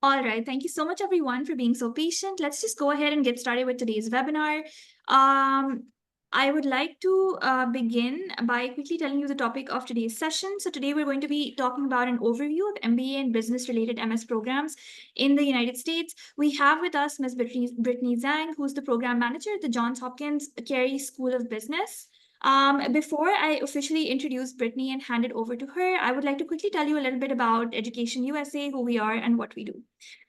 All right. Thank you so much, everyone, for being so patient. Let's just go ahead and get started with today's webinar. I would like to begin by quickly telling you the topic of today's session. So today we're going to be talking about an overview of MBA and business-related MS programs in the United States. We have with us Ms. Brittany Zhang, who's the program manager at the Johns Hopkins Carey School of Business. Before I officially introduce Brittany and hand it over to her, I would like to quickly tell you a little bit about Education USA, who we are and what we do.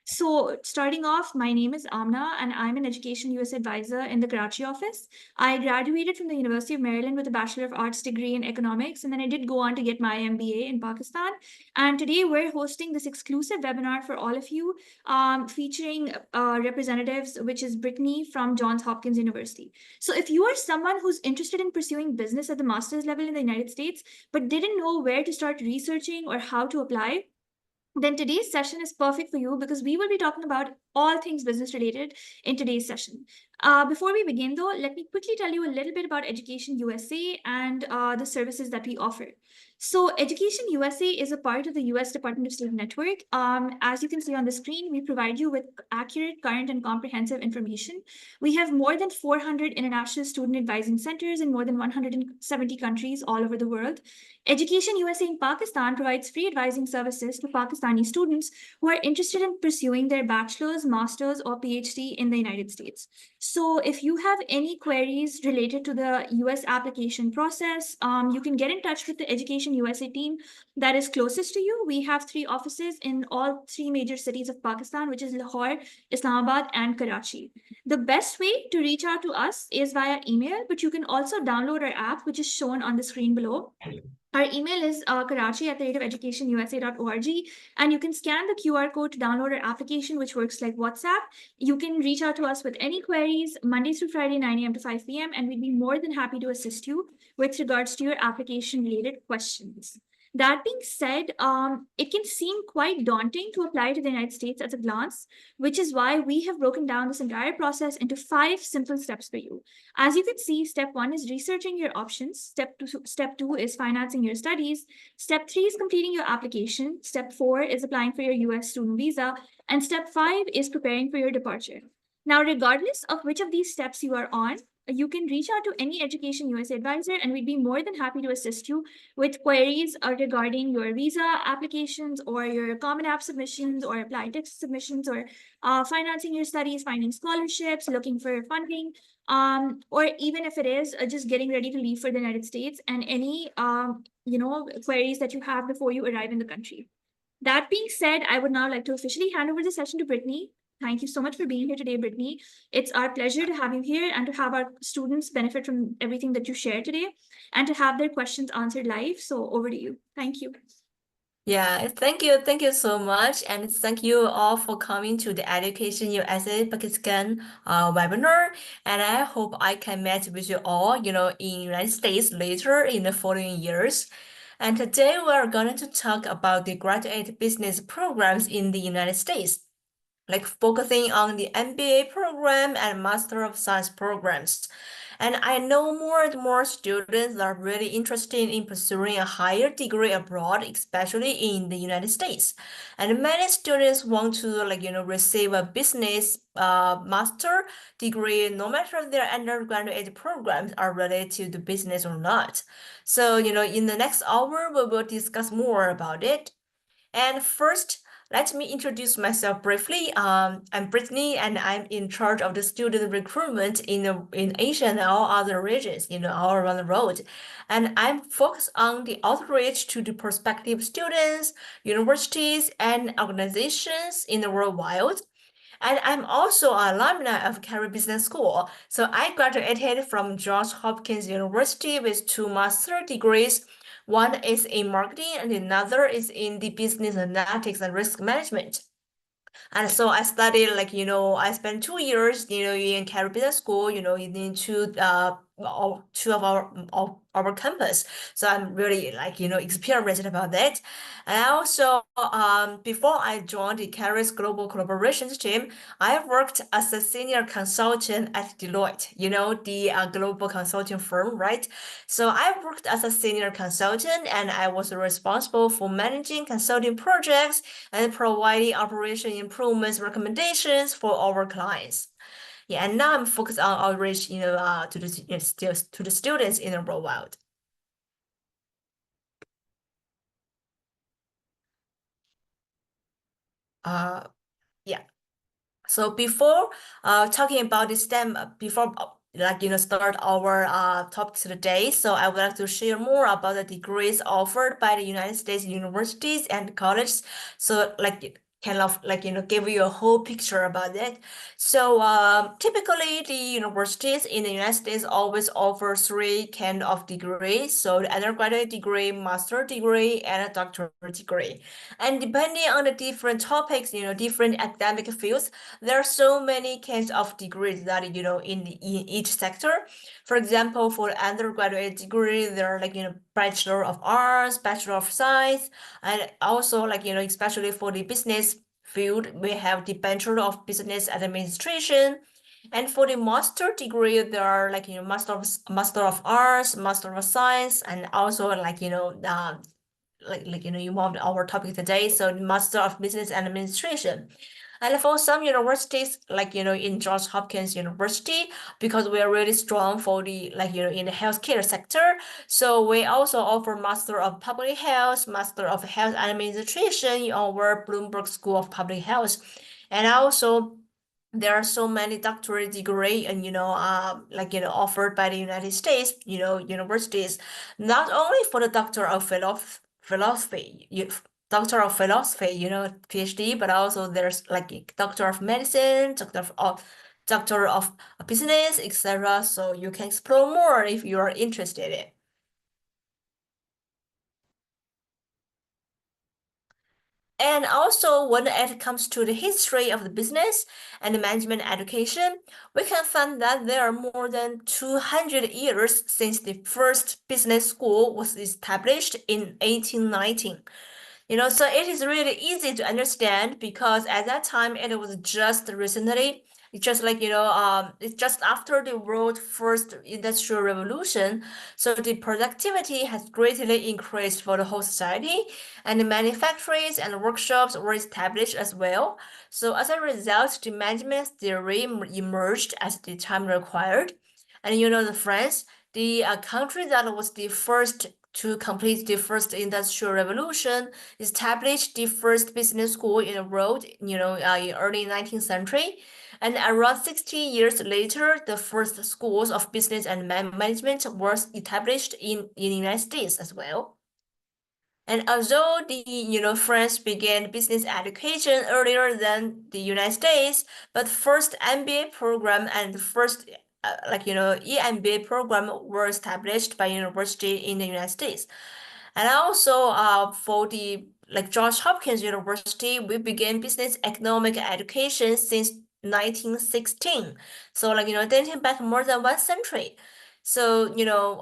So starting off, my name is Amna and I'm an Education USA advisor in the Karachi office. I graduated from the University of Maryland with a Bachelor of Arts degree in economics, and then I did go on to get my MBA in Pakistan. And today we're hosting this exclusive webinar for all of you, featuring representatives, which is Brittany from Johns Hopkins University. So if you are someone who's interested in pursuing business at the master's level in the United States, but didn't know where to start researching or how to apply, then today's session is perfect for you because we will be talking about all things business related in today's session. Before we begin though, let me quickly tell you a little bit about Education USA and the services that we offer. So Education USA is a part of the US Department of State network. As you can see on the screen, we provide you with accurate, current, and comprehensive information. We have more than 400 international student advising centers in more than 170 countries all over the world. Education USA in Pakistan provides free advising services to Pakistani students who are interested in pursuing their bachelor's, master's, or PhD in the United States. So if you have any queries related to the US application process, you can get in touch with the Education USA team that is closest to you. We have 3 offices in all 3 major cities of Pakistan, which is Lahore, Islamabad, and Karachi. The best way to reach out to us is via email, but you can also download our app, which is shown on the screen below. Our email is karachi@educationusa.org, and you can scan the QR code to download our application, which works like WhatsApp. You can reach out to us with any queries Monday through Friday, 9 a.m. to 5 p.m., and we'd be more than happy to assist you with regards to your application-related questions. That being said, it can seem quite daunting to apply to the United States at a glance, which is why we have broken down this entire process into 5 simple steps for you. As you can see, step 1 is researching your options. Step two is financing your studies. Step 3 is completing your application. Step 4 is applying for your US student visa. And step 5 is preparing for your departure. Now, regardless of which of these steps you are on, you can reach out to any Education USA advisor, and we'd be more than happy to assist you with queries regarding your visa applications or your Common App submissions or applied text submissions or financing your studies, finding scholarships, looking for funding, or even if it is just getting ready to leave for the United States and any queries that you have before you arrive in the country. That being said, I would now like to officially hand over the session to Brittany. Thank you so much for being here today, Brittany. It's our pleasure to have you here and to have our students benefit from everything that you share today and to have their questions answered live. So over to you. Thank you. Yeah, thank you so much, and thank you all for coming to the Education USA Pakistan webinar. And I hope I can meet with you all, in United States later in the following years. And today we are going to talk about the graduate business programs in the United States, like focusing on the MBA program and Master of Science programs. And I know more and more students are really interested in pursuing a higher degree abroad, especially in the United States. And many students want to, receive a business master degree, no matter their undergraduate programs are related to business or not. So, in the next hour, we will discuss more about it. And first, let me introduce myself briefly. I'm Brittany, and I'm in charge of the student recruitment in Asia and all other regions, all around the world. And I'm focused on the outreach to the prospective students, universities, and organizations in the worldwide. And I'm also an alumni of Carey Business School. So I graduated from Johns Hopkins University with 2 master degrees. One is in marketing and another is in the business analytics and risk management. And so I studied, I spent 2 years, in Carey Business School, in 2 our campus. So I'm really like, experienced about that. And also, before I joined the Carey's global collaborations team, I worked as a senior consultant at Deloitte, the global consulting firm, right? So I worked as a senior consultant and I was responsible for managing consulting projects and providing operation improvements recommendations for our clients. Yeah, and now I'm focused on outreach, to the students in the real world. Uh, yeah. So before talking about this STEM, before start our topics today, so I would like to share more about the degrees offered by the United States universities and colleges. So like kind of like give you a whole picture about that. So typically the universities in the United States always offer three kind of degrees. So the undergraduate degree, master degree, and a doctorate degree. And depending on the different topics, different academic fields, there are so many kinds of degrees that in each sector. For example, for the undergraduate degree, there are like Bachelor of Arts, Bachelor of Science, and also like especially for the business field, we have the Bachelor of Business Administration. And for the master degree, there are like Master of Arts, Master of Science, and also like you involved our topic today, so Master of Business Administration. And for some universities, like in Johns Hopkins University, because we are really strong for the in the healthcare sector, so we also offer Master of Public Health, Master of Health Administration in our Bloomberg School of Public Health, and also there are so many doctorate degree and offered by the United States universities, not only for the doctor of philosophy, doctor of philosophy, PhD, but also there's like doctor of medicine, doctor of business, etc. So you can explore more if you are interested in. And also, when it comes to the history of the business and the management education, we can find that there are more than 200 years since the first business school was established in 1819. So it is really easy to understand because at that time it was just recently, it's just like, it's just after the world first industrial revolution. So the productivity has greatly increased for the whole society and the manufactories and workshops were established as well. So as a result, the management theory emerged as the time required. And the France, the country that was the first to complete the first industrial revolution, established the first business school in the world, in early 19th century. And around 60 years later, the first schools of business and management were established in the United States as well. And although the France began business education earlier than the United States, but first MBA program and first EMBA program were established by university in the United States. And also for the Johns Hopkins University, we began business economic education since 1916. So dating back more than 1 century. So,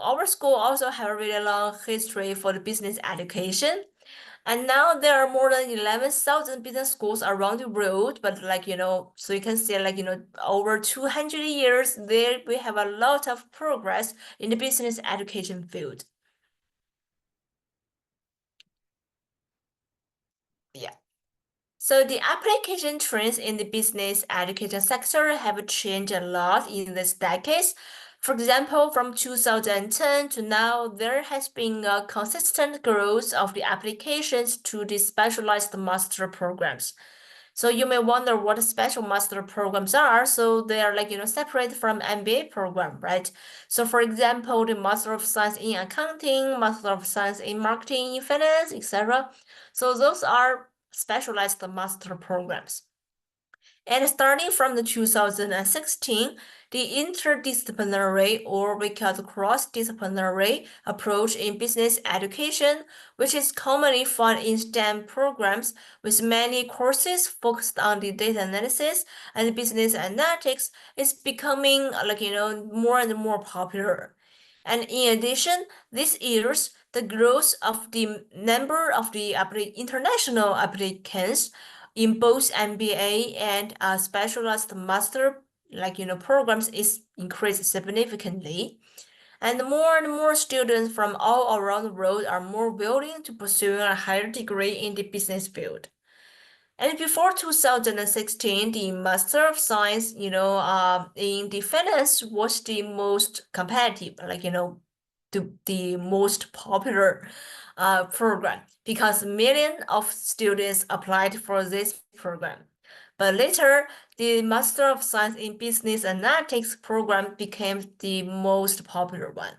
our school also have a really long history for the business education. And now there are more than 11,000 business schools around the world, but so you can see over 200 years there, we have a lot of progress in the business education field. Yeah. So the application trends in the business education sector have changed a lot in this decades. For example, from 2010 to now, there has been a consistent growth of the applications to the specialized master programs. So you may wonder what special master programs are. So they are separate from MBA program, right? So for example, the Master of Science in Accounting, Master of Science in Marketing, in Finance, etc. So those are specialized master programs. And starting from the 2016, the interdisciplinary, or we call the cross-disciplinary approach in business education, which is commonly found in STEM programs with many courses focused on the data analysis and business analytics, is becoming more and more popular. And in addition, these years, the growth of the number of the international applicants in both MBA and specialized master programs is increased significantly. And more students from all around the world are more willing to pursue a higher degree in the business field. And before 2016, the Master of Science, in the finance was the most competitive, the most popular program because millions of students applied for this program. But later, the Master of Science in Business Analytics program became the most popular one.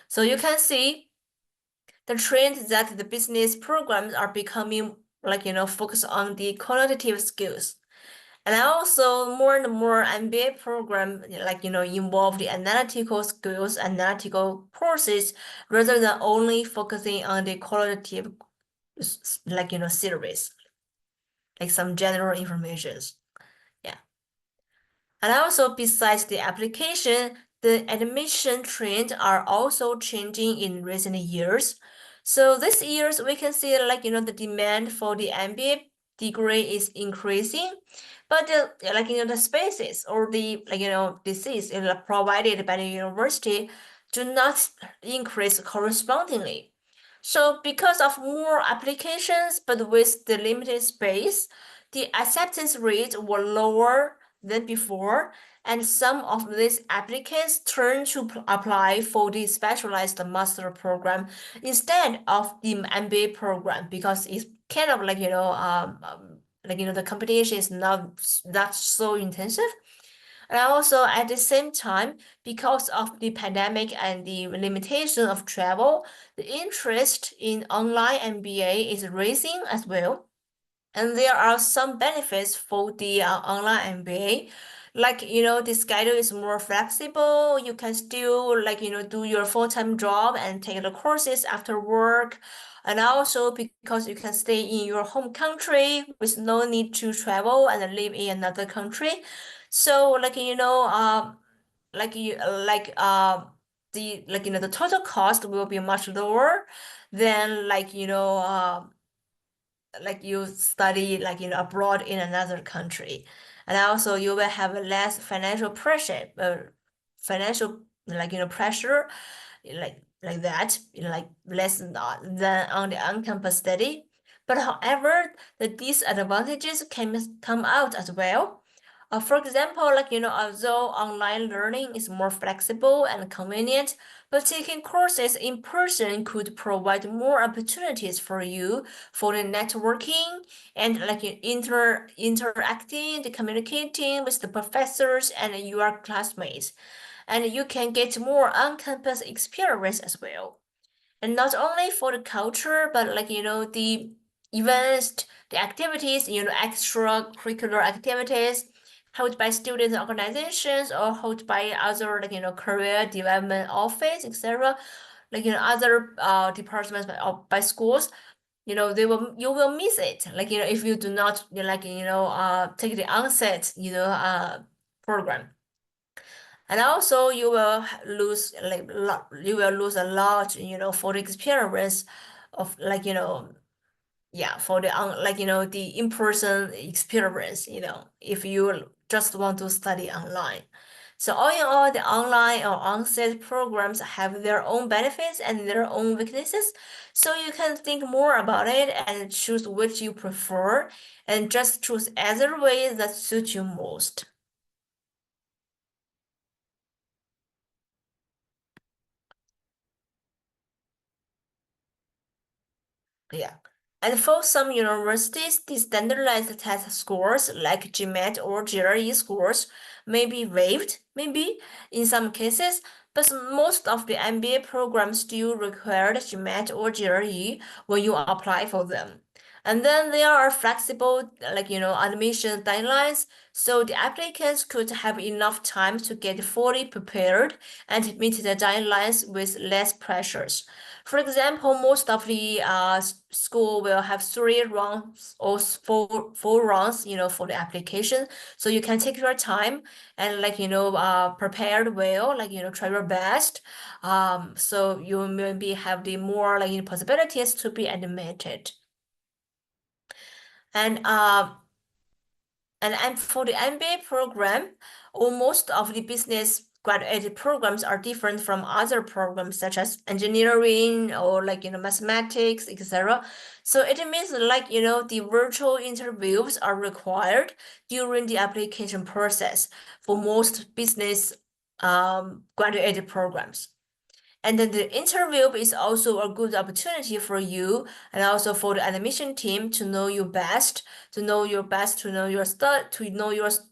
So you can see the trend that the business programs are becoming focused on the quantitative skills. And also more and more MBA program involve the analytical skills, analytical courses, rather than only focusing on the qualitative series, like some general informations. Yeah. And also besides the application, the admission trends are also changing in recent years. So this years we can see the demand for the MBA degree is increasing, but the spaces or the the seats provided by the university do not increase correspondingly. So because of more applications, but with the limited space, the acceptance rates were lower than before, and some of these applicants turn to apply for the specialized master program instead of the MBA program because it's kind of the competition is not so intensive. And also at the same time, because of the pandemic and the limitation of travel, the interest in online MBA is rising as well. And there are some benefits for the online MBA. The schedule is more flexible. You can still do your full-time job and take the courses after work. And also because you can stay in your home country with no need to travel and live in another country. So the total cost will be much lower than you study abroad in another country. And also you will have less financial pressure, pressure like that, less than on the on-campus study. But however, the disadvantages can come out as well. For example, although online learning is more flexible and convenient, but taking courses in person could provide more opportunities for you for the networking and interacting, the communicating with the professors and your classmates. And you can get more on-campus experience as well. And not only for the culture, but the events, the activities, extracurricular activities held by student organizations or held by other career development office, etc. Other departments by schools. You will miss it. If you do not take the onset program. And also you will lose you will lose a lot for the experience of for the the in-person experience if you just want to study online. So all in all, the online or on-site programs have their own benefits and their own weaknesses. So you can think more about it and choose which you prefer and just choose either way that suits you most. Yeah. And for some universities, the standardized test scores like GMAT or GRE scores may be waived, maybe in some cases, but most of the MBA programs still require the GMAT or GRE when you apply for them. And then there are flexible, admission deadlines. So the applicants could have enough time to get fully prepared and meet the deadlines with less pressures. For example, most of the school will have 3 rounds or four rounds, for the application. So you can take your time and prepared well, try your best. So you maybe have the more possibilities to be admitted. And for the MBA program, almost of the business graduate programs are different from other programs such as engineering or mathematics, etc. So it means the virtual interviews are required during the application process for most business graduate programs. And then the interview is also a good opportunity for you and also for the admission team to know you best, to know your best, to know your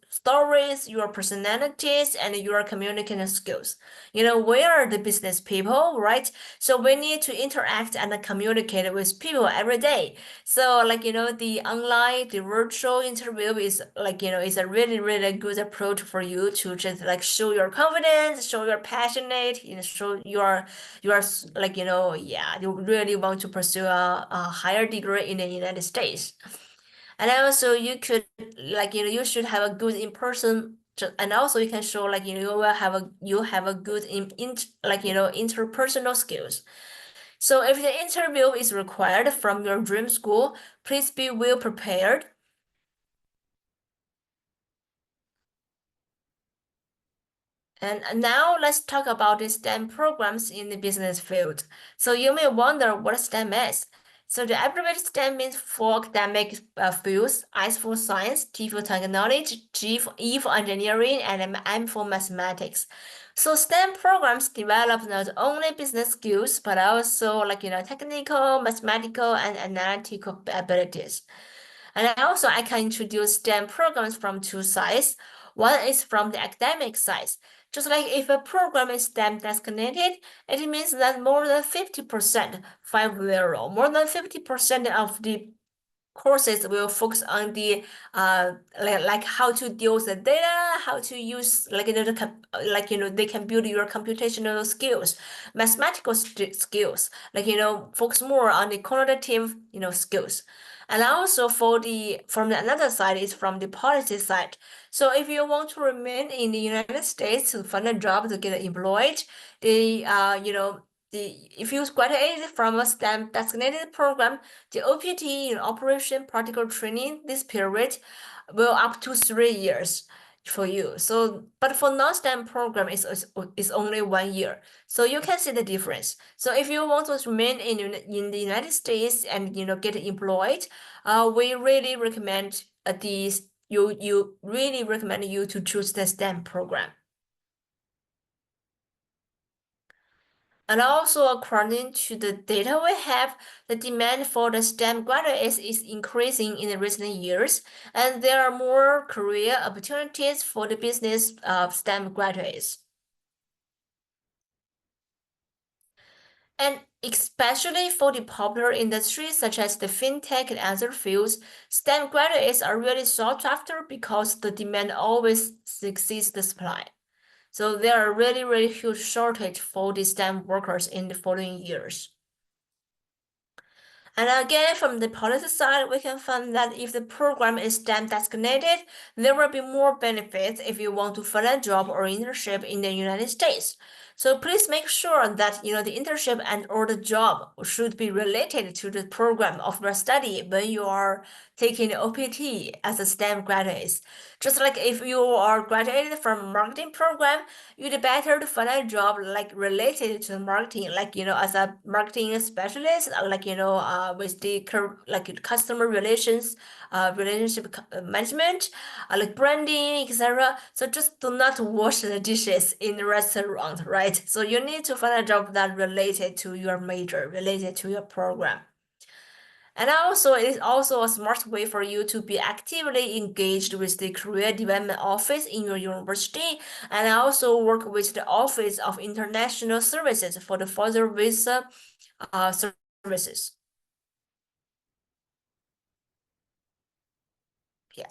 stories, your personalities, and your communication skills. We are the business people, right? So we need to interact and communicate with people every day. So the online, the virtual interview is is a really, really good approach for you to just show your confidence, show you're passionate, show you're yeah, you really want to pursue a higher degree in the United States. And also you could you should have a good in person, and also you can show you have a good interpersonal skills. So if the interview is required from your dream school, please be well prepared. And now let's talk about the STEM programs in the business field. So you may wonder what STEM is. So the abbreviated STEM means for academic fields, S for science, T for technology, E for engineering, and M for mathematics. So STEM programs develop not only business skills, but also technical, mathematical, and analytical abilities. And also I can introduce STEM programs from two sides. One is from the academic side. Just like if a program is STEM designated, it means that more than 50%, 50, more than 50% of the courses will focus on the how to deal with the data, how to use they can build your computational skills, mathematical skills, focus more on the quantitative skills. And also from the another side is from the policy side. So if you want to remain in the United States to find a job to get employed, the if you graduate from a STEM designated program, the OPT in Operation Practical Training, this period will up to 3 years for you. So, but for non-STEM program, is only 1 year. So you can see the difference. So if you want to remain in the United States and get employed, we really recommend you really recommend you to choose the STEM program. And also, according to the data we have, the demand for the STEM graduates is increasing in the recent years, and there are more career opportunities for the business STEM graduates. And especially for the popular industries such as the fintech and other fields, STEM graduates are really sought after because the demand always exceeds the supply. So there are really, really huge shortage for the STEM workers in the following years. And again, from the policy side, we can find that if the program is STEM designated, there will be more benefits if you want to find a job or internship in the United States. So please make sure that the internship and or the job should be related to the program of your study when you are taking the OPT as a STEM graduate. Just like if you are graduated from a marketing program, you'd better to find a job related to marketing, as a marketing specialist, with the customer relations, relationship management, like branding, etc. So just do not wash the dishes in the restaurant, right? So you need to find a job that related to your major, related to your program. And also, it is also a smart way for you to be actively engaged with the career development office in your university, and also work with the Office of International Services for the further visa services. Yeah.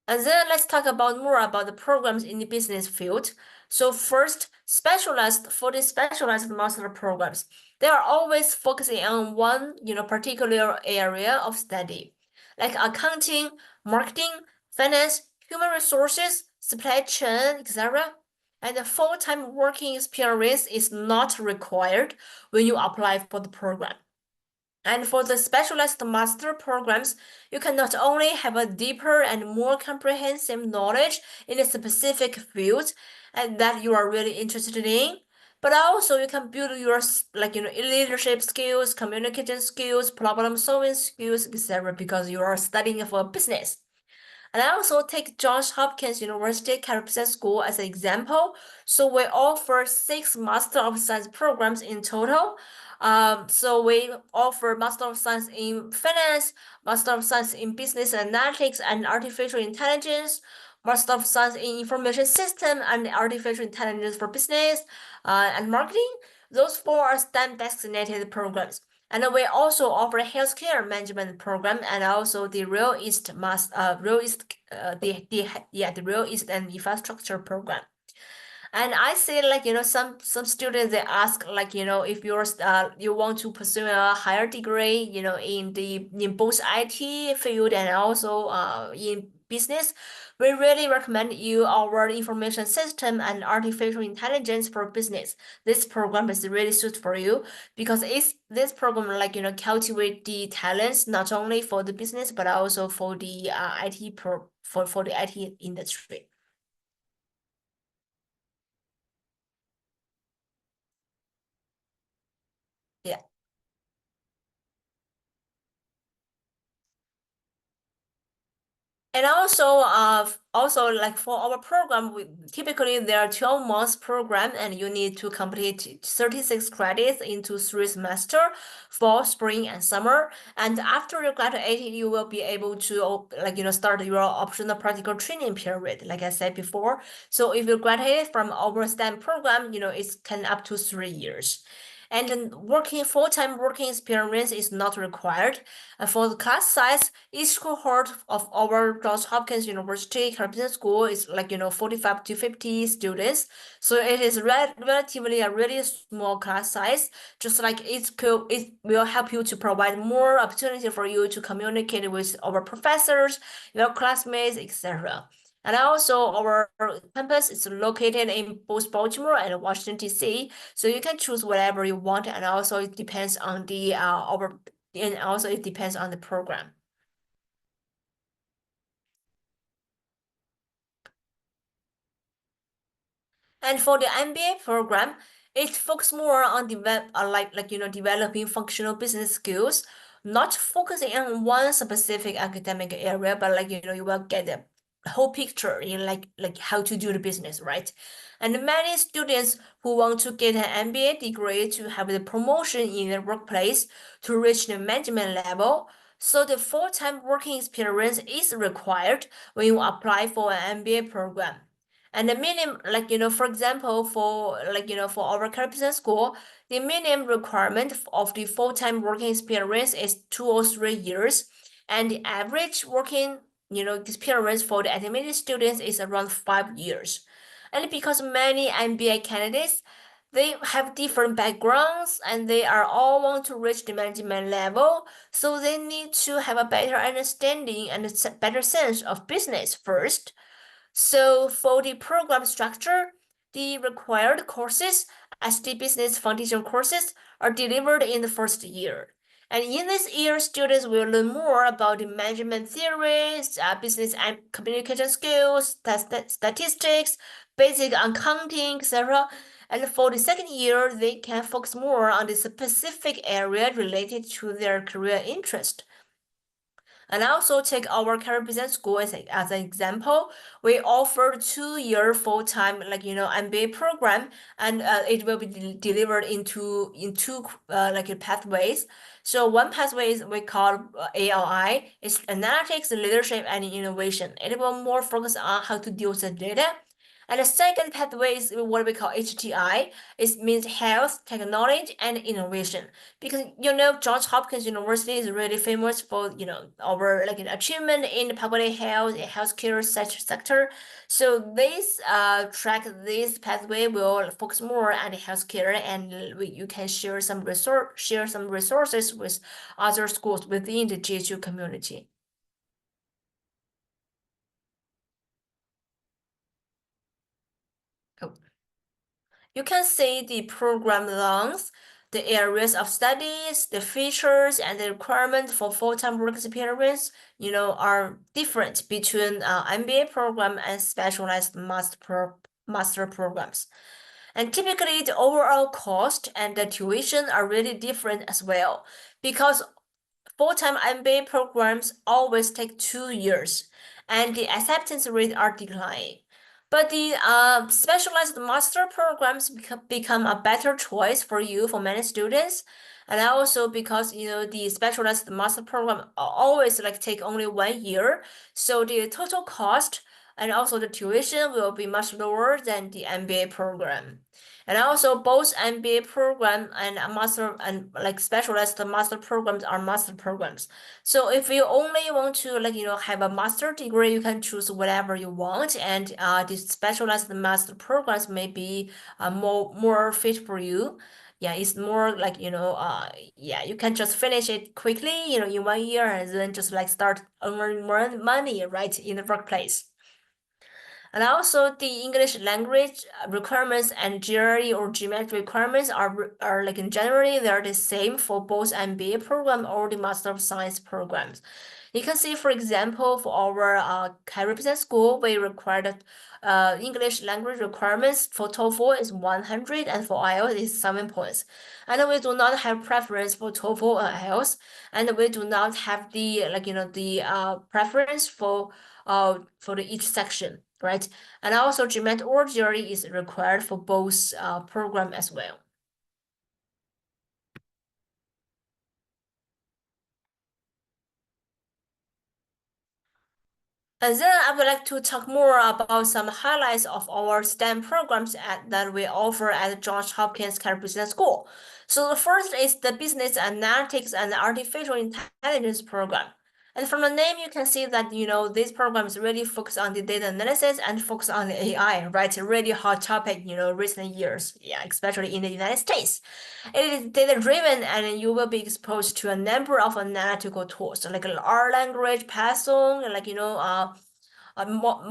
And then let's talk about more about the programs in the business field. So first, for the specialized master programs, they are always focusing on one, particular area of study, like accounting, marketing, finance, human resources, supply chain, etc. And the full-time working experience is not required when you apply for the program. And for the specialized master programs, you can not only have a deeper and more comprehensive knowledge in a specific field and that you are really interested in, but also you can build your leadership skills, communication skills, problem solving skills, etc. because you are studying for business. And I also take Johns Hopkins University Carey Business School as an example. So we offer 6 Master of Science programs in total. So we offer Master of Science in Finance, Master of Science in Business Analytics and Artificial Intelligence, Master of Science in Information System and Artificial Intelligence for Business, and Marketing. Those 4 are STEM designated programs. And we also offer healthcare management program and also the real estate the real estate and infrastructure program. And I say some students they ask if you want to pursue a higher degree in both IT field and also in business, we really recommend you our information system and artificial intelligence for business. This program is really suited for you because this program cultivate the talents not only for the business but also for the for the IT industry. Yeah. And also like for our program, we typically there are 12 months program and you need to complete 36 credits into 3 semester, fall, spring, and summer. And after you graduate, you will be able to start your optional practical training period, like I said before. So if you graduate from our STEM program, it can up to 3 years. And then full-time working experience is not required. And for the class size, each cohort of our Johns Hopkins University Carey Business School is 45 to 50 students. So it is relatively a really small class size. Just like it will help you to provide more opportunity for you to communicate with our professors, your classmates, etc. And also our campus is located in both Baltimore and Washington, D.C. So you can choose whatever you want, and also it depends on the program. And for the MBA program, it focuses more on developing functional business skills, not focusing on one specific academic area, but you will get the whole picture in how to do the business, right? And many students who want to get an MBA degree to have the promotion in their workplace to reach the management level. So the full-time working experience is required when you apply for an MBA program. And the minimum, for example, for our Carey Business School, the minimum requirement of the full-time working experience is 2 or 3 years, and the average working, experience for the admitted students is around 5 years. And because many MBA candidates, they have different backgrounds and they are all want to reach the management level, so they need to have a better understanding and a better sense of business first. So for the program structure, the required courses as the business foundation courses are delivered in the first year. And in this year, students will learn more about the management theories, business and communication skills, statistics, basic accounting, etc. And for the second year, they can focus more on the specific area related to their career interest. And I also take our Carey Business School as an example. We offer 2-year full-time MBA program, and it will be delivered in two pathways. So one pathway is we call ALI. It's analytics, leadership, and innovation. It will more focus on how to deal with the data. And the second pathway is what we call HTI. It means health, technology, and innovation. Because Johns Hopkins University is really famous for our achievement in the public health and healthcare sector. So this this pathway will focus more on the healthcare, and you can share some resources with other schools within the GHU community. Oh. You can see the program length, the areas of studies, the features, and the requirements for full-time work experience, are different between MBA program and specialized master programs. And typically, the overall cost and the tuition are really different as well, because full-time MBA programs always take 2 years, and the acceptance rate are declining. But the specialized master programs become a better choice for you for many students, and also because the specialized master program always take only 1 year, so the total cost and also the tuition will be much lower than the MBA program. And also both MBA program and a master and specialized master programs are master programs. So if you only want to have a master degree, you can choose whatever you want, and the specialized master programs may be more fit for you. Yeah, it's more yeah, you can just finish it quickly, in 1 year, and then just start earning more money right in the workplace. And also the English language requirements and GRE or GMAT requirements are in generally they're the same for both MBA program or the Master of Science programs. You can see, for example, for our Carey Business School, we required English language requirements for TOEFL is 100 and for IELTS is 7 points. And we do not have preference for TOEFL or IELTS, and we do not have the the preference for each section, right? And also GMAT or GRE is required for both program as well. And then I would like to talk more about some highlights of our STEM programs that we offer at Johns Hopkins Carey Business School. So the first is the Business Analytics and Artificial Intelligence program. And from the name, you can see that, this program is really focused on the data analysis and focus on the AI, right? A really hot topic, recent years, yeah, especially in the United States. It is data-driven, and you will be exposed to a number of analytical tools, like R language, Python,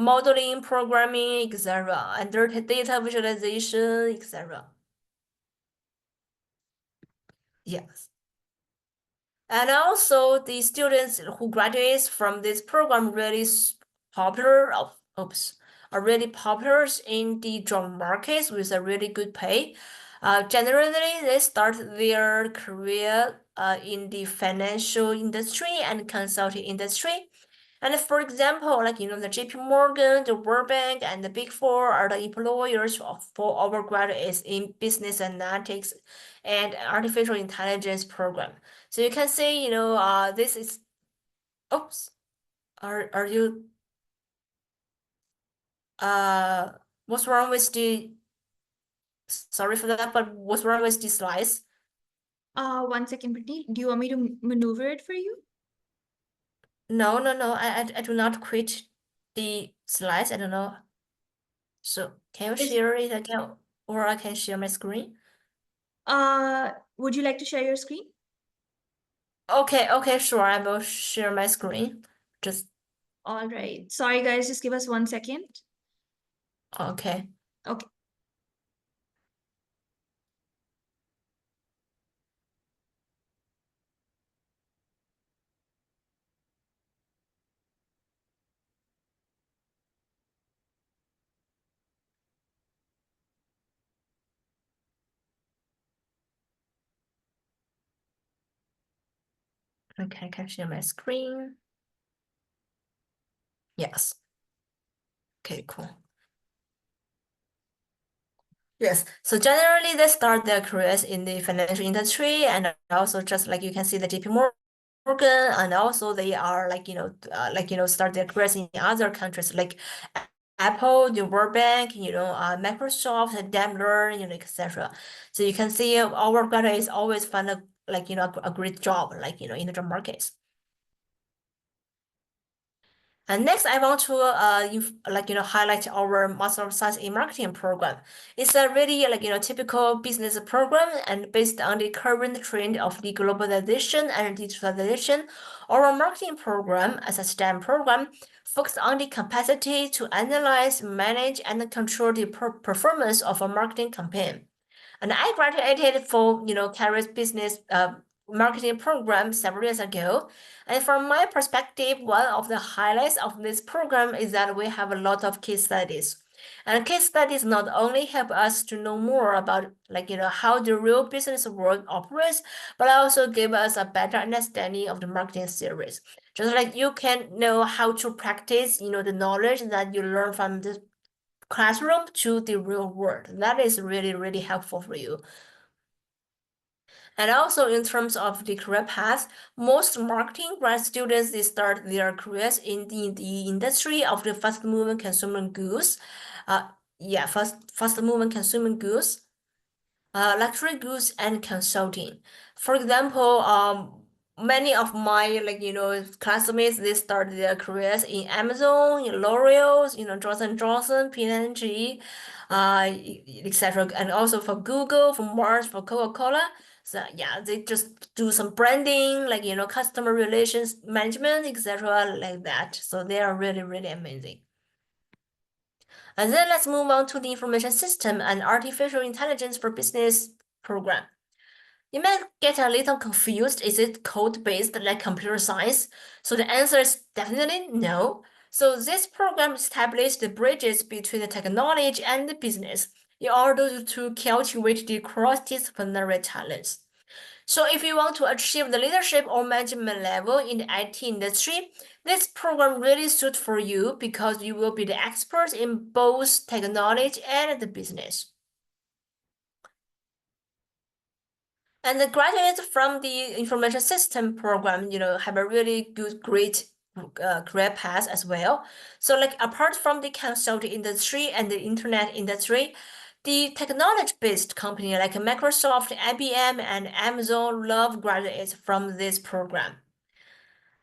modeling, programming, etc., and data visualization, etc. Yes. And also, the students who graduates from this program really popular, are really popular in the job markets with a really good pay. Generally, they start their career in the financial industry and consulting industry. And for example, the JP Morgan, the World Bank, and the Big Four are the employers for our graduates in business analytics and artificial intelligence program. So you can see, this is, oops, are you, uh, what's wrong with sorry for that, but what's wrong with the slides? 1 second, Brittany. Do you want me to maneuver it for you? No, I do not quit the slides. I don't know. So can you Is share it again, or I can share my screen? would you like to share your screen? Okay, sure. I will share my screen. Just All right. Sorry, guys. Just give us 1 second. okay. Okay. Okay, I can share my screen. Yes. Okay, cool. Yes. So generally, they start their careers in the financial industry, and also just like you can see the JP Morgan, and also they are start their careers in other countries like Apple, the World Bank, Microsoft, Daimler, etc. So you can see our graduates always find a great job, in the job markets. And next, I want to highlight our Master of Science in Marketing program. It's a really typical business program, and based on the current trend of the globalization and digitalization, our marketing program as a STEM program focus on the capacity to analyze, manage, and control the performance of a marketing campaign. And I graduated for, Carey's business marketing program several years ago. And from my perspective, one of the highlights of this program is that we have a lot of case studies. And case studies not only help us to know more about how the real business world operates, but also give us a better understanding of the marketing series. Just like you can know how to practice, the knowledge that you learn from the classroom to the real world. That is really, really helpful for you. And also in terms of the career path, most marketing grad students, they start their careers in the industry of the fast-moving consumer goods. Fast-moving consumer goods, luxury goods and consulting. For example, many of my classmates, they started their careers in Amazon, L'Oreal, Johnson Johnson, P&G, etc. And also for Google, for Mars, for Coca-Cola. So yeah, they just do some branding, customer relations management, etc. like that. So they are really, really amazing. And then let's move on to the information system and artificial intelligence for business program. You might get a little confused. Is it code-based like computer science? So the answer is definitely no. So this program established the bridges between the technology and the business in order to cultivate the cross-disciplinary talents. So if you want to achieve the leadership or management level in the IT industry, this program really suits for you because you will be the expert in both technology and the business. And the graduates from the information system program, have a really great career path as well. So apart from the consulting industry and the internet industry, the technology-based company like Microsoft, IBM, and Amazon love graduates from this program.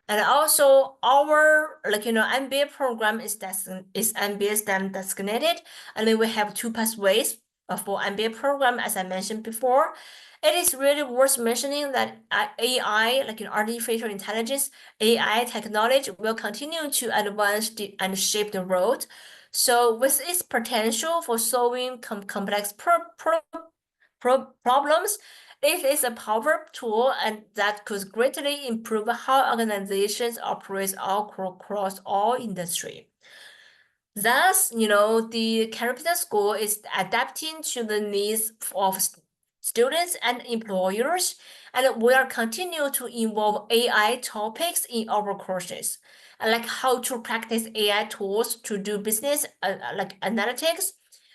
And also our MBA program is MBA STEM designated, and then we have two pathways for MBA program, as I mentioned before. It is really worth mentioning that AI, artificial intelligence, AI technology will continue to advance and shape the world. So with its potential for solving complex problems, it is a powerful tool and that could greatly improve how organizations operate across all industry. Thus, the Carey Business School is adapting to the needs of students and employers, and we are continue to involve AI topics in our courses, like how to practice AI tools to do business like analytics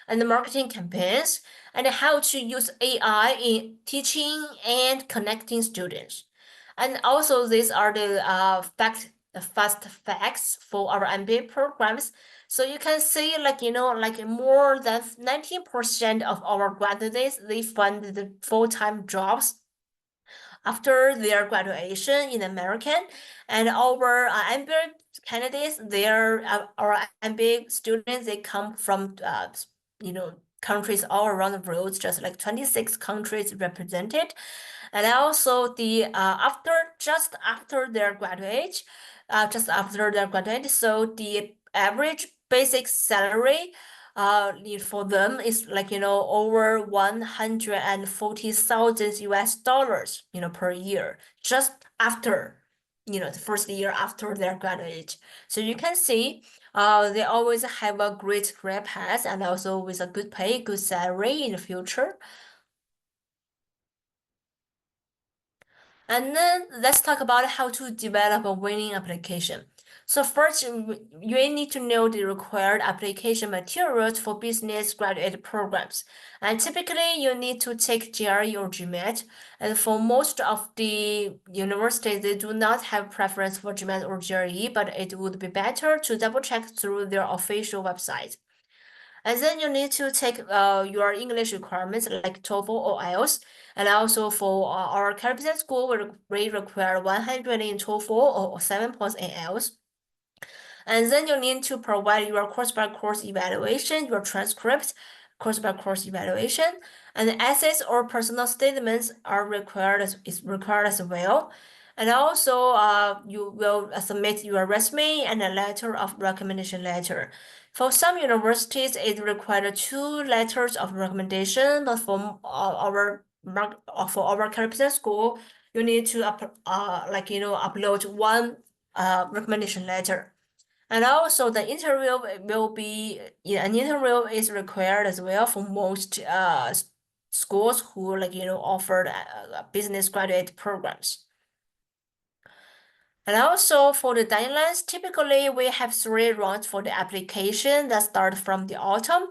and marketing campaigns, and how to use AI in teaching and connecting students. And also, these are the fast facts for our MBA programs. So you can see, more than 90% of our graduates, they find the full-time jobs after their graduation in American. And our MBA candidates, our MBA students, they come from, countries all around the world, just like 26 countries represented. And also just after their graduate, so the average basic salary for them is over 140,000 US dollars, per year, just after, the first year after their graduate. So you can see they always have a great career path and also with a good pay, good salary in the future. And then let's talk about how to develop a winning application. So first, you need to know the required application materials for business graduate programs. And typically, you need to take GRE or GMAT. And for most of the universities, they do not have preference for GMAT or GRE, but it would be better to double check through their official website. And then you need to take your English requirements like TOEFL or IELTS. And also for our Carey Business School, we require 100 in TOEFL or 7 points in IELTS. And then you need to provide your course-by-course evaluation, your transcript, course-by-course evaluation, and essays or personal statements are required as well. And also, you will submit your resume and a letter of recommendation letter. For some universities, it requires 2 letters of recommendation, but for our Carey Business School, you need to upload one recommendation letter. And also the interview will be, an interview is required as well for most schools who offer business graduate programs. And also for the deadlines, typically we have 3 rounds for the application that start from the autumn.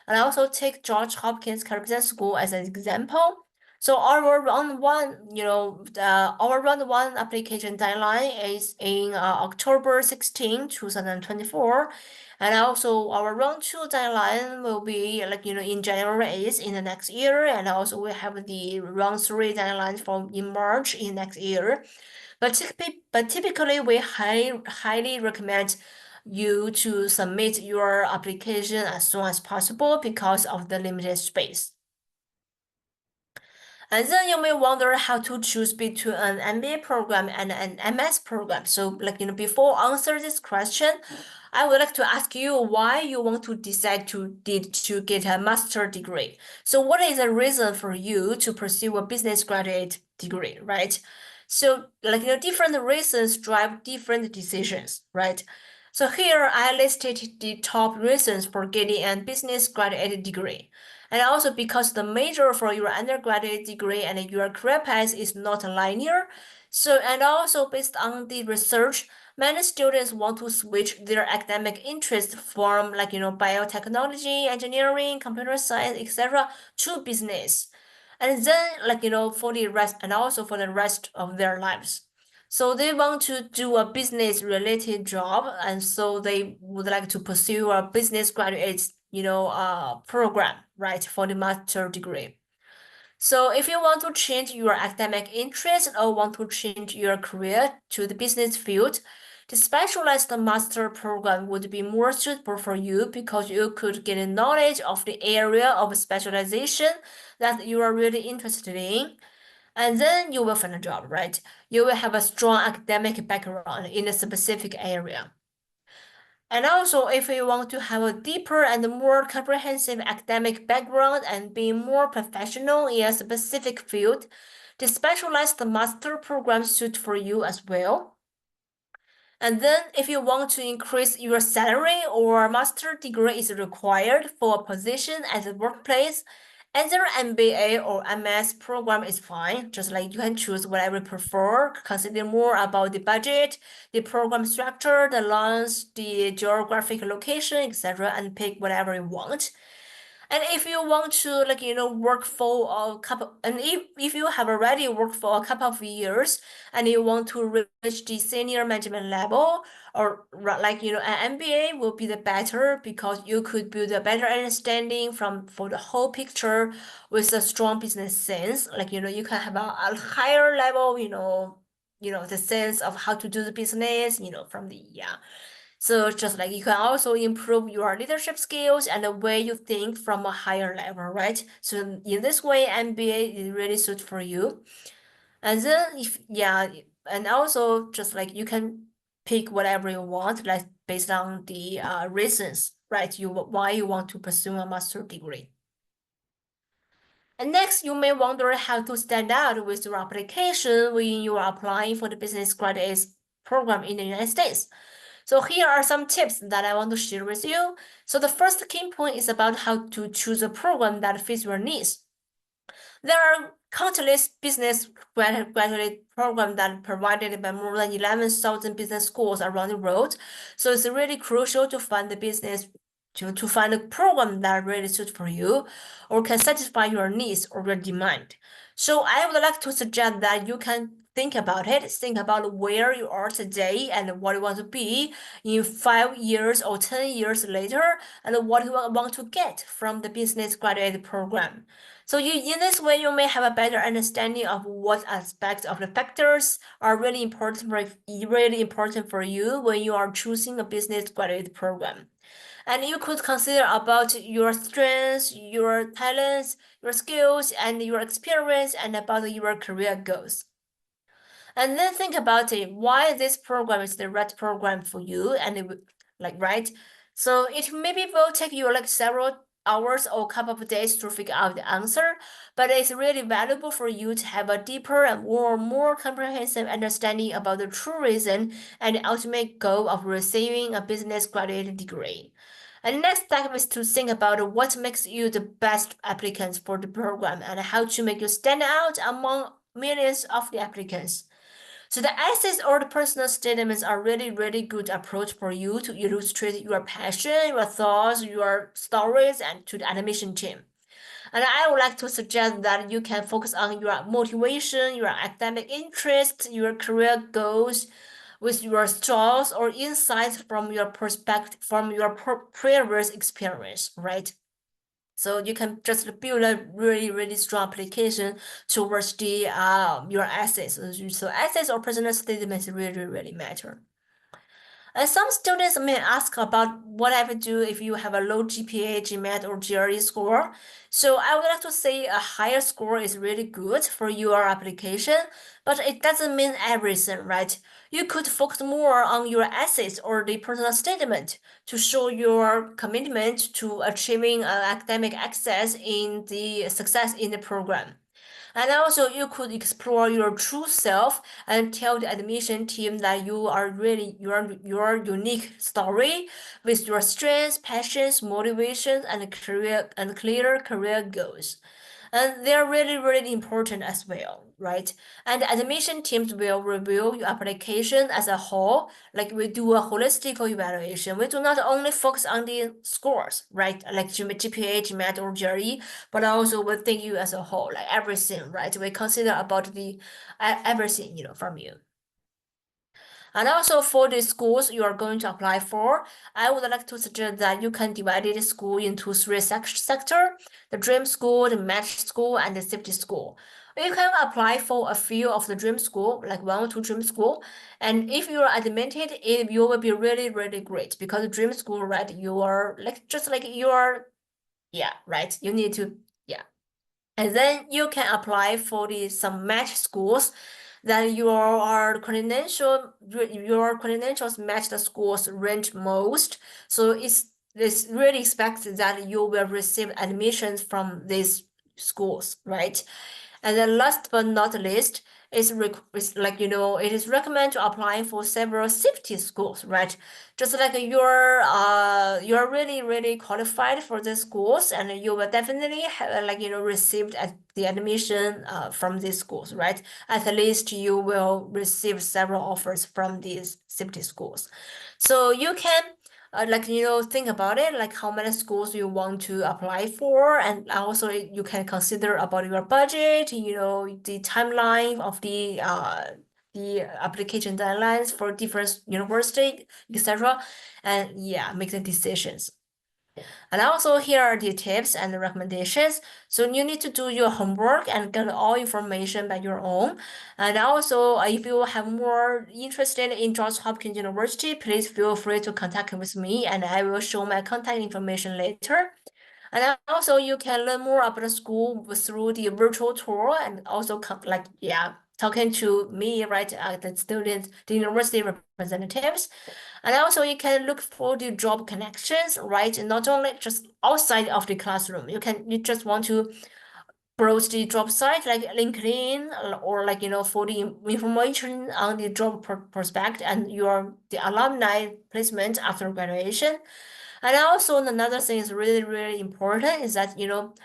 And I also take George Hopkins Carey Business School as an example. So our round one application deadline is in October 16, 2024. And also our round 2 deadline will be in January 8th in the next year. And also we have the round 3 deadline in March in next year. But typically, we highly recommend you to submit your application as soon as possible because of the limited space. And then you may wonder how to choose between an MBA program and an MS program. So, before answer this question, I would like to ask you why you want to decide to get a master degree. So, what is the reason for you to pursue a business graduate degree, right? So, different reasons drive different decisions, right? So here I listed the top reasons for getting a business graduate degree. And also because the major for your undergraduate degree and your career path is not linear. So, and also based on the research, many students want to switch their academic interest from biotechnology, engineering, computer science, etc. to business. And then for the rest and also for the rest of their lives. So they want to do a business related job, and so they would like to pursue a business graduate program, right, for the master degree. So if you want to change your academic interest or want to change your career to the business field, the specialized master program would be more suitable for you because you could get a knowledge of the area of specialization that you are really interested in. And then you will find a job, right? You will have a strong academic background in a specific area. And also, if you want to have a deeper and more comprehensive academic background and be more professional in a specific field, the specialized master program suit for you as well. And then if you want to increase your salary or master degree is required for a position at the workplace, either MBA or MS program is fine. Just like you can choose whatever you prefer, consider more about the budget, the program structure, the launch, the geographic location, etc., and pick whatever you want. And if you want to work for a couple, and if you have already worked for a couple of years and you want to reach the senior management level, or an MBA will be the better because you could build a better understanding for the whole picture with a strong business sense. You can have a higher level, the sense of how to do the business, from the So just like you can also improve your leadership skills and the way you think from a higher level, right? So in this way, MBA is really suit for you. And then and also just like you can pick whatever you want, like based on the reasons, right? Why you want to pursue a master degree. And next, you may wonder how to stand out with your application when you are applying for the business graduate program in the United States. So here are some tips that I want to share with you. So the first key point is about how to choose a program that fits your needs. There are countless business graduate programs that provided by more than 11,000 business schools around the world. So it's really crucial to find the business to find a program that really suits for you or can satisfy your needs or your demand. So I would like to suggest that you can think about it. Think about where you are today and what you want to be in 5 years or 10 years later, and what you want to get from the business graduate program. So in this way, you may have a better understanding of what aspects of the factors are really important for you when you are choosing a business graduate program. And you could consider about your strengths, your talents, your skills, and your experience, and about your career goals. And then think about it, why this program is the right program for you, and right? So it maybe will take you like several hours or couple of days to figure out the answer, but it's really valuable for you to have a deeper and more comprehensive understanding about the true reason and the ultimate goal of receiving a business graduate degree. And the next step is to think about what makes you the best applicants for the program and how to make you stand out among millions of the applicants. So the essays or the personal statements are really good approach for you to illustrate your passion, your thoughts, your stories, and to the animation team. And I would like to suggest that you can focus on your motivation, your academic interests, your career goals, with your thoughts or insights from your perspective, from your previous experience, right? So you can just build a really strong application towards the your assets. So assets or personal statements really matter. And some students may ask about what I would do if you have a low GPA, GMAT, or GRE score. So I would like to say a higher score is really good for your application, but it doesn't mean everything, right? You could focus more on your essays or the personal statement to show your commitment to achieving academic success in the program. And also, you could explore your true self and tell the admission team that you are really your unique story with your strengths, passions, motivations, and clear career goals. And they're really important as well, right? And the admission teams will review your application as a whole, like we do a holistic evaluation. We do not only focus on the scores, right? Like GPA, GMAT, or GRE, but also we think you as a whole, like everything, right? We consider about the everything, from you. And also for the schools you are going to apply for, I would like to suggest that you can divide the school into three sectors: the dream school, the match school, and the safety school. You can apply for a few of the dream school, like 1 or 2 dream school. And if you are admitted, you will be really great, because the dream school, right, you are like just like you are, yeah, right. You need to, yeah. And then you can apply for some match schools that your credentials match the schools range most. So it's really expected that you will receive admissions from these schools, right? And then last but not least, it's like it is recommended to apply for several safety schools, right? Just like you're really qualified for the schools, and you will definitely have received the admission from these schools, right? At least you will receive several offers from these safety schools. So you can think about it, like how many schools you want to apply for, and also you can consider about your budget, the timeline of the application deadlines for different university, etc. And yeah, make the decisions. And also here are the tips and the recommendations. So you need to do your homework and get all information by your own. And also, if you have more interested in Johns Hopkins University, please feel free to contact with me, and I will show my contact information later. And also, you can learn more about the school through the virtual tour, and also talking to me, right, the university representatives. And also you can look for the job connections, right? Not only just outside of the classroom. You just want to browse the job site like LinkedIn, or for the information on the job prospect and the alumni placement after graduation. And also another thing is really, really important is that,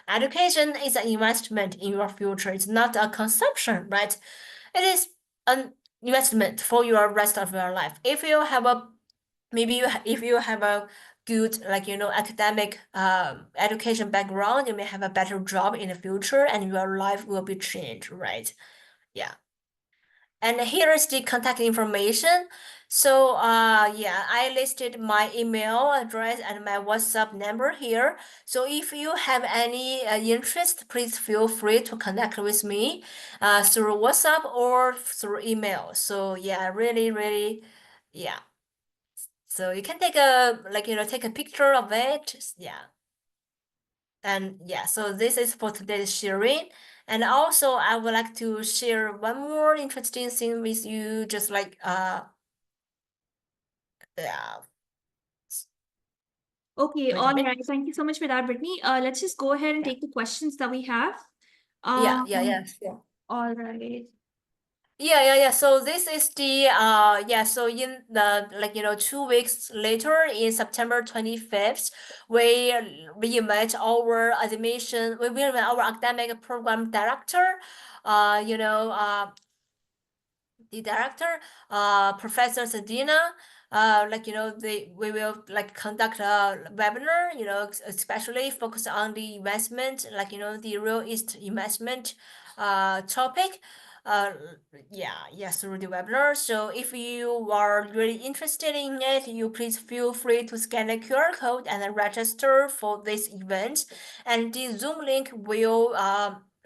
education is an investment in your future. It's not a consumption, right? It is an investment for your rest of your life. If you have a if you have a good academic education background, you may have a better job in the future and your life will be changed, right? Yeah. And here is the contact information. So yeah, I listed my email address and my WhatsApp number here. So if you have any interest, please feel free to connect with me through WhatsApp or through email. So yeah, really, really, yeah. So you can take take a picture of it. Yeah. And yeah, so this is for today's sharing. And also I would like to share one more interesting thing with you, just like yeah. Okay, Wait a all bit. right. Thank you so much for that, Brittany. Let's just go ahead and Yeah. take the questions that we have. Yeah, sure. All right. Yeah. So this is the so in the 2 weeks later in September 25th, we met our we met our academic program director, uh, you know, uh, the director, Professor Sadina, we will conduct a webinar, especially focus on the investment, the real estate investment, topic. Uh, through the webinar. So if you are really interested in it, you please feel free to scan the QR code and then register for this event, and the Zoom link will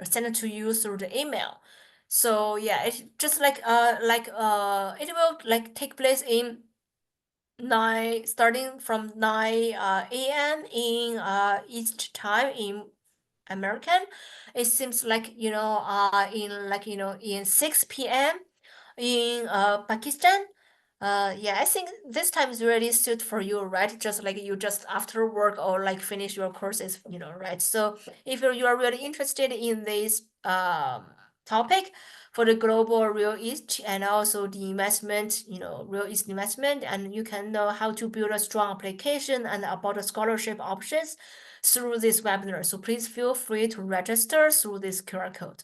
send it to you through the email. So yeah, it's just it will take place in nine starting from 9 a.m. in East time in American. It seems like in 6 p.m. in Pakistan. Yeah, I think this time is really suit for you, right? Just like you just after work or finish your courses, right? So if you are really interested in this topic for the global real estate and also the investment, real estate investment, and you can know how to build a strong application and about the scholarship options through this webinar. So please feel free to register through this QR code.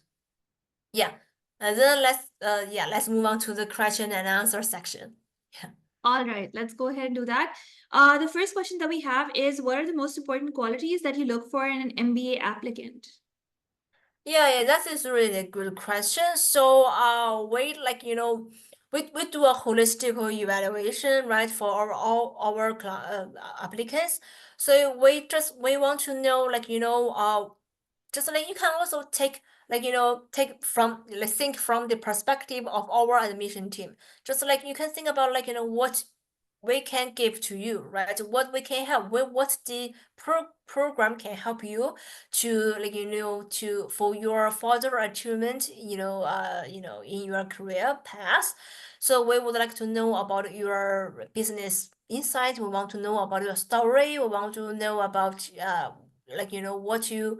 Yeah. And then let's move on to the question and answer section. Yeah. All right, let's go ahead and do that. The first question that we have is, what are the most important qualities that you look for in an MBA applicant? Yeah, that is really a good question. So, we do a holistic evaluation, right, for all our applicants. So we want to know, just like you can also take take from think from the perspective of our admission team. Just like you can think about what we can give to you, right? What we can help, what the program can help you to to for your further achievement, in your career path. So we would like to know about your business insight. We want to know about your story. We want to know about what you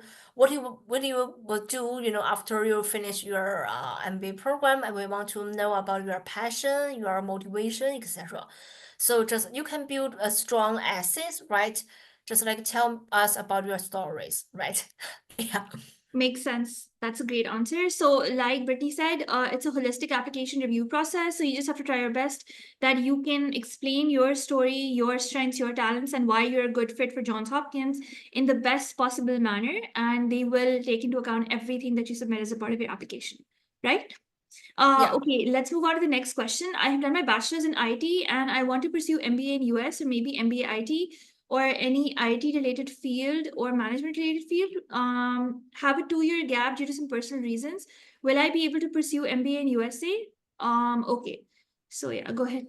will do, after you finish your MBA program, and we want to know about your passion, your motivation, etc. So just you can build a strong essays, right? Just tell us about your stories, right? Yeah. Makes sense. That's a great answer. So, like Brittany said, it's a holistic application review process. So, you just have to try your best that you can explain your story, your strengths, your talents, and why you're a good fit for Johns Hopkins in the best possible manner. And they will take into account everything that you submit as a part of your application, right? Yeah. Okay, let's move on to the next question. I have done my bachelor's in IT and I want to pursue MBA in US or maybe MBA IT or any IT related field or management related field. Have a 2 year gap due to some personal reasons. Will I be able to pursue MBA in USA? Okay. So yeah, go ahead.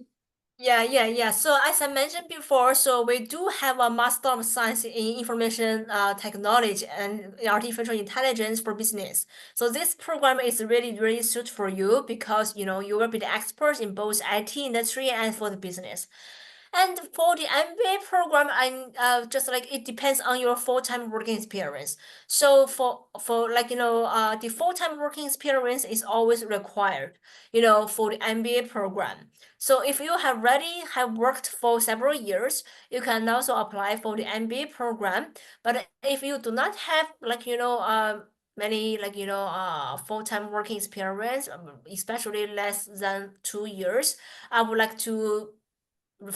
Yeah. So as I mentioned before, so we do have a Master of Science in Information Technology and Artificial Intelligence for Business. So this program is really, really suited for you because you will be the expert in both IT industry and for the business. And for the MBA program, just like it depends on your full-time working experience. So for like the full-time working experience is always required, for the MBA program. So if you have already have worked for several years, you can also apply for the MBA program. But if you do not have many full-time working experience, especially less than 2 years, I would like to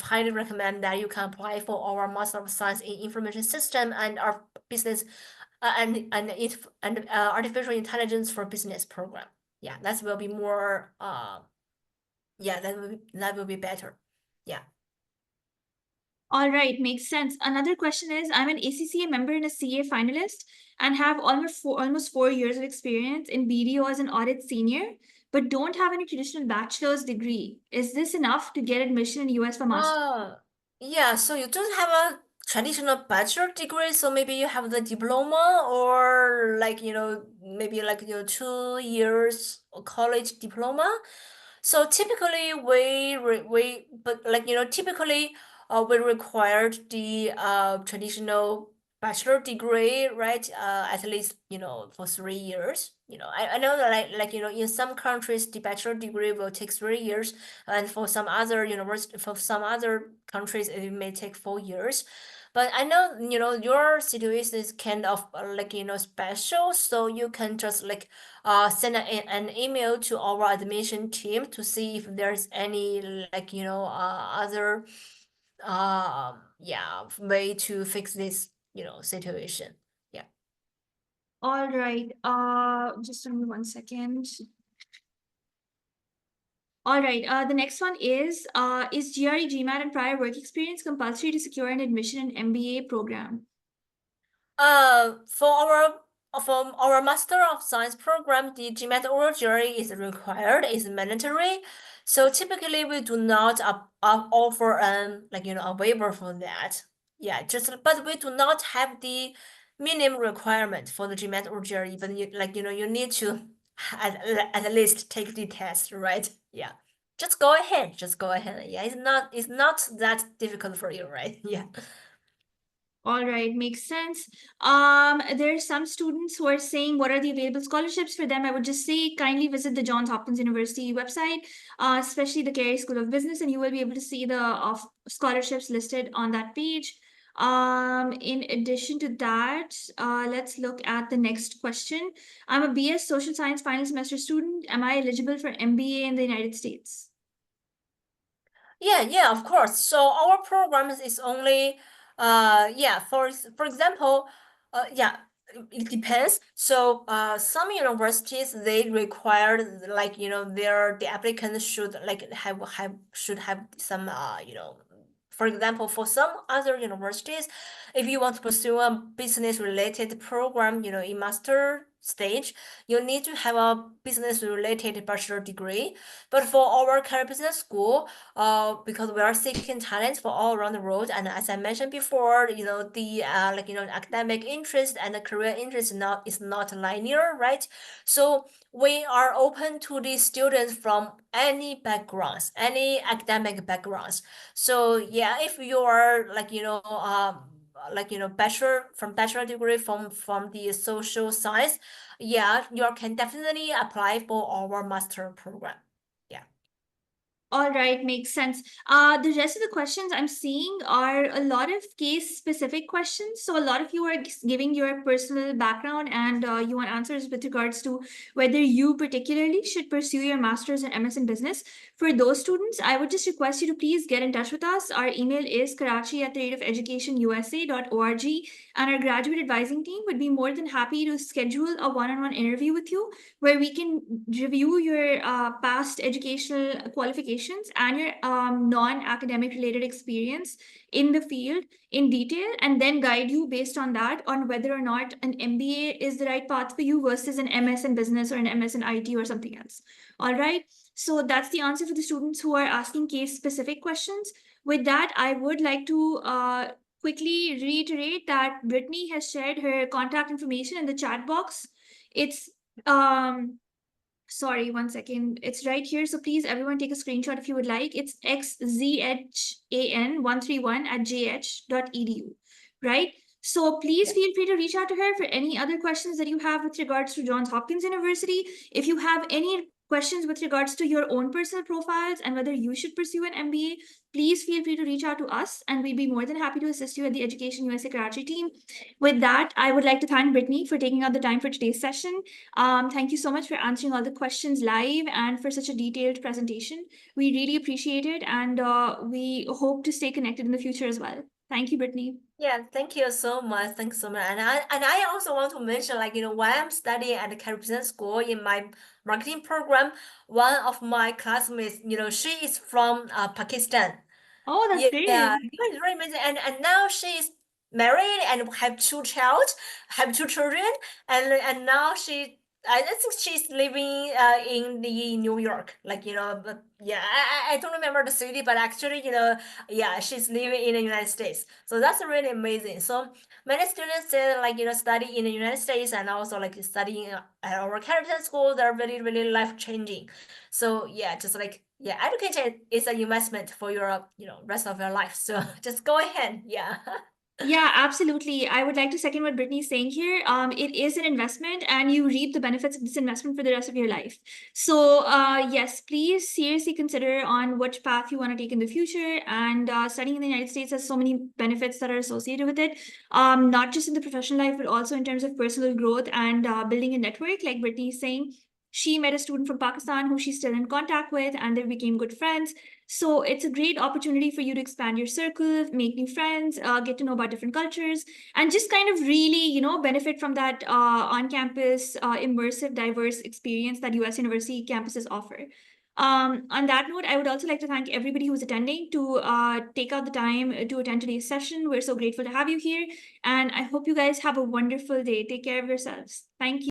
highly recommend that you can apply for our Master of Science in Information System and our business and artificial intelligence for business program. Yeah, that will be more yeah, that will be better. Yeah. All right, makes sense. Another question is, I'm an ACCA member and a CA finalist and have almost 4 years of experience in BDO as an audit senior, but don't have any traditional bachelor's degree. Is this enough to get admission in US for master? Yeah, so you don't have a traditional bachelor degree, so maybe you have the diploma or maybe 2 years college diploma. So typically typically we required the traditional bachelor degree, right? At least, for 3 years. I know that in some countries the bachelor degree will take 3 years, and for some other countries it may take 4 years. But I know, your situation is kind of special, so you can just send an email to our admission team to see if there's any other way to fix this situation. Yeah. All right, just give me 1 second. All right, the next one is GRE, GMAT, and prior work experience compulsory to secure an admission in MBA program? For our Master of Science program, the GMAT oral jury is required, is mandatory. So typically we do not offer a waiver for that. Yeah, but we do not have the minimum requirement for the GMAT oral jury. But you need to at least take the test, right? Yeah. Just go ahead. Just go ahead. Yeah, it's not that difficult for you, right? Yeah. All right, makes sense. There are some students who are saying what are the available scholarships for them. I would just say kindly visit the Johns Hopkins University website, especially the Carey School of Business, and you will be able to see the scholarships listed on that page. In addition to that, let's look at the next question. I'm a BS Social Science final semester student. Am I eligible for MBA in the United States? Yeah, of course. So our program is only, for example, yeah, it depends. So some universities they require the applicants should should have some for example, for some other universities, if you want to pursue a business related program, in master stage, you need to have a business related bachelor degree. But for our Carey Business School, because we are seeking talents for all around the world, and as I mentioned before, the academic interest and the career interest is not linear, right? So we are open to the students from any backgrounds, any academic backgrounds. So yeah, if you are bachelor degree from the social science, yeah, you can definitely apply for our master program. Yeah. All right, makes sense. The rest of the questions I'm seeing are a lot of case-specific questions. So a lot of you are giving your personal background and you want answers with regards to whether you particularly should pursue your master's and MS in business. For those students, I would just request you to please get in touch with us. Our email is karachi@educationusa.org, and our graduate advising team would be more than happy to schedule a one-on-one interview with you where we can review your past educational qualifications and your non-academic related experience in the field in detail, and then guide you based on that on whether or not an MBA is the right path for you versus an MS in business or an MS in IT or something else. All right. So that's the answer for the students who are asking case-specific questions. With that, I would like to quickly reiterate that Brittany has shared her contact information in the chat box. It's um Sorry, one second. It's right here. So please, everyone, take a screenshot if you would like. It's xzhan131@jh.edu, right? So please Yeah. feel free to reach out to her for any other questions that you have with regards to Johns Hopkins University. If you have any questions with regards to your own personal profiles and whether you should pursue an MBA, please feel free to reach out to us, and we'd be more than happy to assist you at the Education USA Karachi team. With that, I would like to thank Brittany for taking out the time for today's session. Thank you so much for answering all the questions live and for such a detailed presentation. We really appreciate it, and we hope to stay connected in the future as well. Thank you, Brittany. Yeah, thank you so much. Thanks so much. And I also want to mention, like, while I'm studying at the Carey Business School in my marketing program, one of my classmates, she is from Pakistan. Oh, that's Yeah, great. it's very amazing. And now she's married and have two children, and now I think she's living in the New York, like but yeah, I don't remember the city, but actually yeah, she's living in the United States. So that's really amazing. So many students say, like study in the United States and also like studying at our Caribbean school, they're really really life changing. So yeah, just like yeah, education is an investment for your rest of your life. So just go ahead. Yeah. Yeah, absolutely. I would like to second what Brittany's saying here. It is an investment, and you reap the benefits of this investment for the rest of your life. So, yes, please seriously consider on which path you want to take in the future. And studying in the United States has so many benefits that are associated with it, not just in the professional life, but also in terms of personal growth and building a network. Like Brittany is saying, she met a student from Pakistan who she's still in contact with, and they became good friends. So it's a great opportunity for you to expand your circle, make new friends, get to know about different cultures, and just kind of really, benefit from that on-campus, immersive, diverse experience that US University campuses offer. On that note, I would also like to thank everybody who's attending to take out the time to attend today's session. We're so grateful to have you here, and I hope you guys have a wonderful day. Take care of yourselves. Thank you.